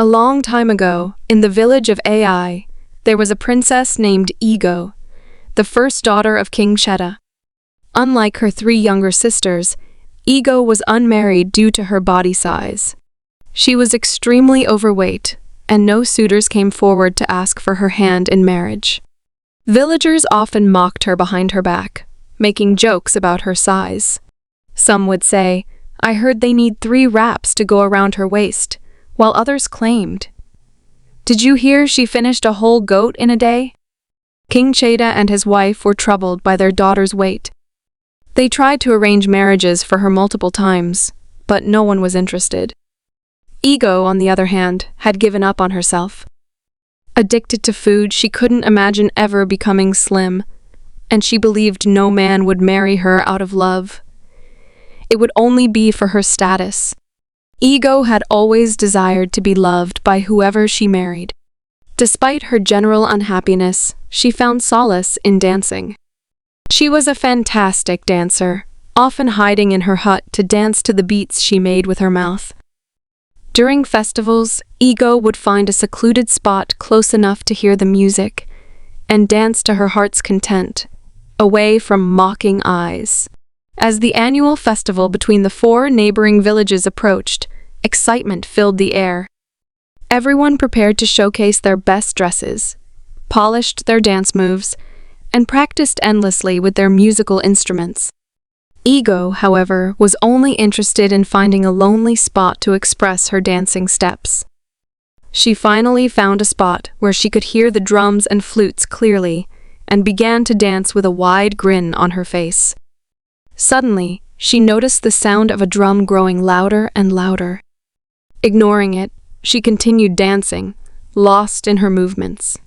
A long time ago, in the village of Ai, there was a princess named Ego, the first daughter of King Cheta. Unlike her three younger sisters, Ego was unmarried due to her body size. She was extremely overweight, and no suitors came forward to ask for her hand in marriage. Villagers often mocked her behind her back, making jokes about her size. Some would say, "I heard they need 3 wraps to go around her waist," while others claimed, "Did you hear she finished a whole goat in a day?" King Cheta and his wife were troubled by their daughter's weight. They tried to arrange marriages for her multiple times, but no one was interested. Ego, on the other hand, had given up on herself. Addicted to food, she couldn't imagine ever becoming slim, and she believed no man would marry her out of love. It would only be for her status. Ego had always desired to be loved by whoever she married. Despite her general unhappiness, she found solace in dancing. She was a fantastic dancer, often hiding in her hut to dance to the beats she made with her mouth. During festivals, Ego would find a secluded spot close enough to hear the music and dance to her heart's content, away from mocking eyes. As the annual festival between the 4 neighboring villages approached, excitement filled the air. Everyone prepared to showcase their best dresses, polished their dance moves, and practiced endlessly with their musical instruments. Ego, however, was only interested in finding a lonely spot to express her dancing steps. She finally found a spot where she could hear the drums and flutes clearly and began to dance with a wide grin on her face. Suddenly, she noticed the sound of a drum growing louder and louder. Ignoring it, she continued dancing, lost in her movements.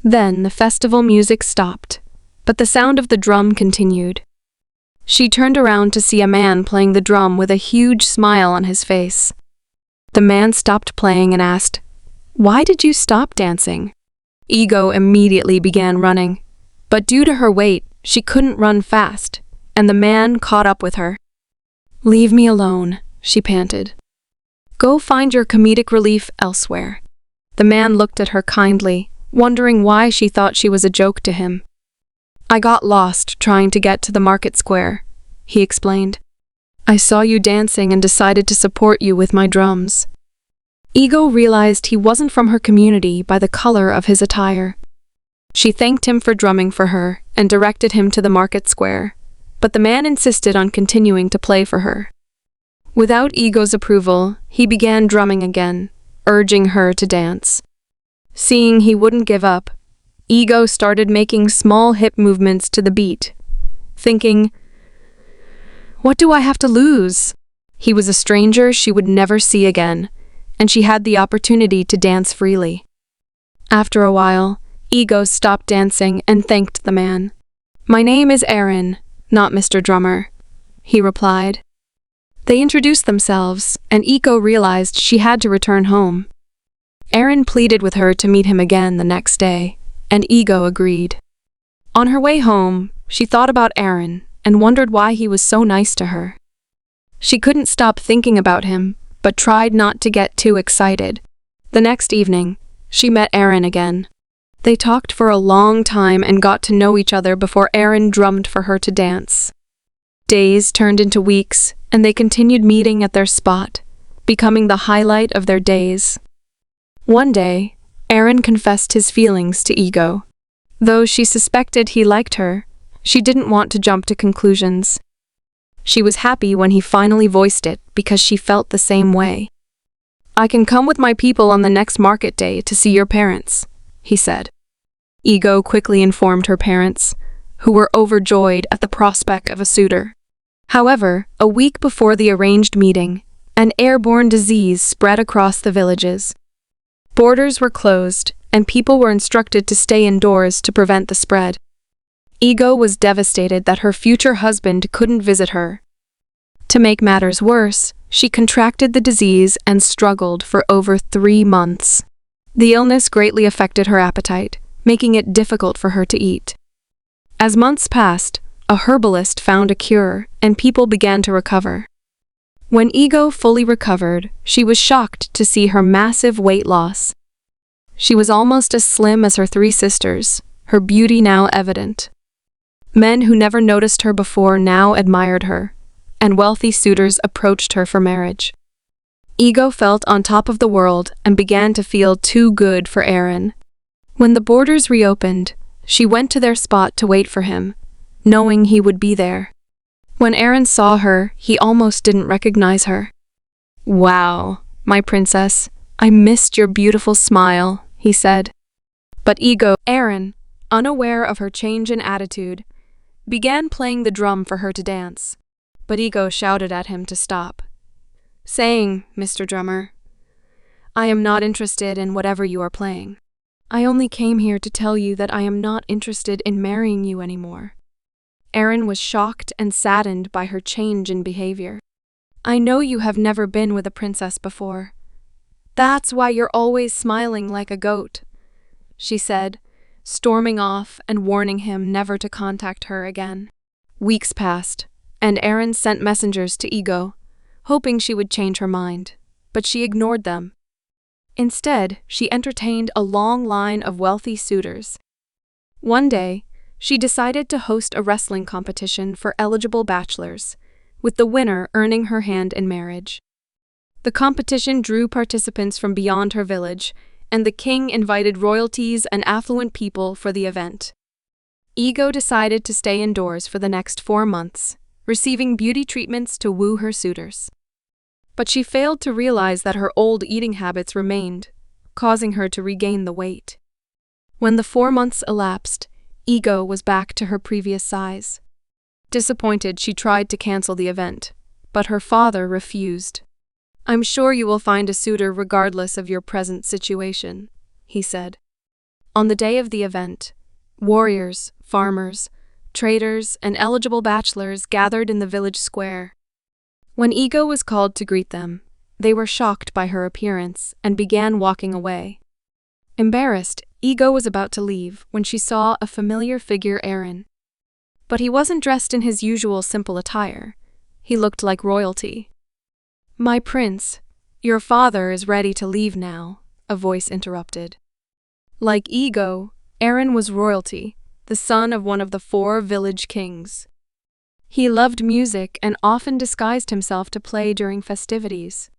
Then the festival music stopped, but the sound of the drum continued. She turned around to see a man playing the drum with a huge smile on his face. The man stopped playing and asked, "Why did you stop dancing?" Ego immediately began running, but due to her weight, she couldn't run fast, and the man caught up with her. "Leave me alone," she panted. "Go find your comedic relief elsewhere." The man looked at her kindly, wondering why she thought she was a joke to him. "I got lost trying to get to the market square," he explained. "I saw you dancing and decided to support you with my drums." Ego realized he wasn't from her community by the color of his attire. She thanked him for drumming for her and directed him to the market square, but the man insisted on continuing to play for her. Without Ego's approval, he began drumming again, urging her to dance. Seeing he wouldn't give up, Ego started making small hip movements to the beat, thinking, "What do I have to lose?" He was a stranger she would never see again, and she had the opportunity to dance freely. After a while, Ego stopped dancing and thanked the man. "My name is Arin, not Mr. Drummer," he replied. They introduced themselves, and Ego realized she had to return home. Arin pleaded with her to meet him again the next day, and Ego agreed. On her way home, she thought about Arin and wondered why he was so nice to her. She couldn't stop thinking about him, but tried not to get too excited. The next evening, she met Arin again. They talked for a long time and got to know each other before Arin drummed for her to dance. Days turned into weeks, and they continued meeting at their spot, becoming the highlight of their days. One day, Arin confessed his feelings to Ego. Though she suspected he liked her, she didn't want to jump to conclusions. She was happy when he finally voiced it because she felt the same way. "I can come with my people on the next market day to see your parents," he said. Ego quickly informed her parents, who were overjoyed at the prospect of a suitor. However, a week before the arranged meeting, an airborne disease spread across the villages. Borders were closed, and people were instructed to stay indoors to prevent the spread. Ego was devastated that her future husband couldn't visit her. To make matters worse, she contracted the disease and struggled for over 3 months. The illness greatly affected her appetite, making it difficult for her to eat. As months passed, a herbalist found a cure, and people began to recover. When Ego fully recovered, she was shocked to see her massive weight loss. She was almost as slim as her three sisters, her beauty now evident. Men who never noticed her before now admired her, and wealthy suitors approached her for marriage. Ego felt on top of the world and began to feel too good for Arin. When the borders reopened, she went to their spot to wait for him, knowing he would be there. When Arin saw her, he almost didn't recognize her. "Wow, my princess, I missed your beautiful smile," he said. But Arin, unaware of her change in attitude, began playing the drum for her to dance. But Ego shouted at him to stop, saying, "Mr. Drummer, I am not interested in whatever you are playing. I only came here to tell you that I am not interested in marrying you anymore." Arin was shocked and saddened by her change in behavior. "I know you have never been with a princess before. That's why you're always smiling like a goat," she said, storming off and warning him never to contact her again. Weeks passed, and Arin sent messengers to Ego, hoping she would change her mind, but she ignored them. Instead, she entertained a long line of wealthy suitors. One day, she decided to host a wrestling competition for eligible bachelors, with the winner earning her hand in marriage. The competition drew participants from beyond her village, and the king invited royalties and affluent people for the event. Ego decided to stay indoors for the next 4 months, receiving beauty treatments to woo her suitors. But she failed to realize that her old eating habits remained, causing her to regain the weight. When the 4 months elapsed, Ego was back to her previous size. Disappointed, she tried to cancel the event, but her father refused. "I'm sure you will find a suitor regardless of your present situation," he said. On the day of the event, warriors, farmers, traders, and eligible bachelors gathered in the village square. When Ego was called to greet them, they were shocked by her appearance and began walking away. Embarrassed, Ego was about to leave when she saw a familiar figure, Arin. But he wasn't dressed in his usual simple attire. He looked like royalty. "My prince, your father is ready to leave now," a voice interrupted. Like Ego, Arin was royalty, the son of one of the 4 village kings. He loved music and often disguised himself to play during festivities.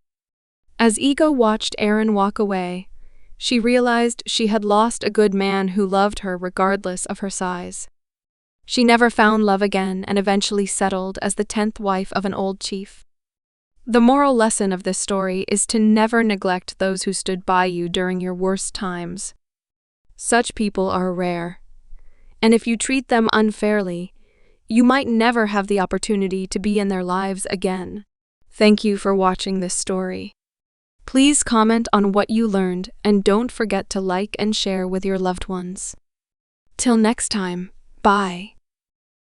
As Ego watched Arin walk away, she realized she had lost a good man who loved her regardless of her size. She never found love again and eventually settled as the 10th wife of an old chief. The moral lesson of this story is to never neglect those who stood by you during your worst times. Such people are rare, and if you treat them unfairly, you might never have the opportunity to be in their lives again. Thank you for watching this story. Please comment on what you learned and don't forget to like and share with your loved ones. Till next time, bye.